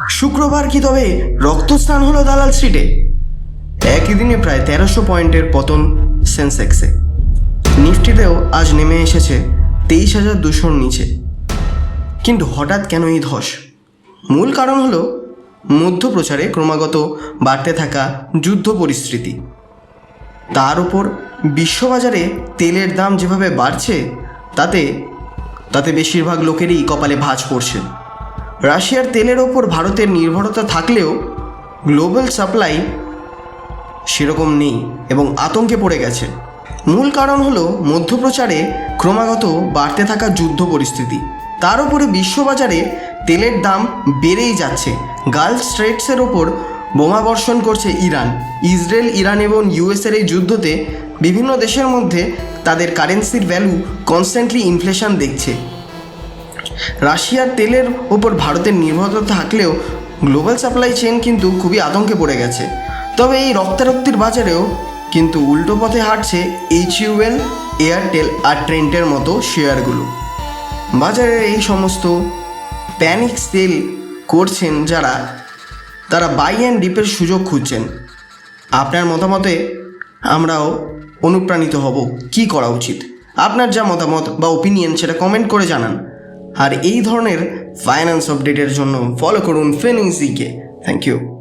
শুক্রবার কি তবে রক্তস্নান হলো দালাল স্ট্রিটে? একই দিনে প্রায় 1300 পয়েন্টের পতন সেন্সেক্সে। নিফটিতেও আজ নেমে এসেছে 23,200 নিচে। কিন্তু হঠাৎ কেন এই ধস? মূল কারণ হলো মধ্যপ্রচারে ক্রমাগত বাড়তে থাকা যুদ্ধ পরিস্থিতি। তার উপর বিশ্ববাজারে তেলের দাম যেভাবে বাড়ছে তাতে বেশিরভাগ লোকেরই কপালে ভাঁজ পড়ছে। রাশিয়ার তেলের ওপর ভারতের নির্ভরতা থাকলেও গ্লোবাল সাপ্লাই সেরকম নেই এবং আতঙ্কে পড়ে গেছে। মূল কারণ হলো মধ্যপ্রচারে ক্রমাগত বাড়তে থাকা যুদ্ধ পরিস্থিতি। তার উপরে বিশ্ববাজারে তেলের দাম বেড়েই যাচ্ছে। গালফ স্ট্রেটসের ওপর বোমা বর্ষণ করছে ইরান। ইসরায়েল, ইরান এবং ইউএসের এই যুদ্ধতে বিভিন্ন দেশের মধ্যে তাদের কারেন্সির ভ্যালু কনস্ট্যান্টলি ইনফ্লেশন দেখছে। রাশিয়ার তেলের ওপর ভারতের নির্ভরতা থাকলেও গ্লোবাল সাপ্লাই চেইন কিন্তু খুবই আতঙ্কে পড়ে গেছে। তবে এই রক্তারক্তির বাজারেও কিন্তু উল্টো পথে হাঁটছে HUL, এয়ারটেল আর ট্রেন্টের মতো শেয়ারগুলো। বাজারের এই সমস্ত প্যানিক সেল করছেন তারা বাই অ্যান্ড ডিপের সুযোগ খুঁজছেন। আপনার মতামতে আমরাও অনুপ্রাণিত হব। কি করা উচিত? আপনার যা মতামত বা ওপিনিয়ন সেটা কমেন্ট করে জানান। আর এই ধরনের ফাইন্যান্স আপডেটের জন্য ফলো করুন ফিনিক্সকে। Thank you.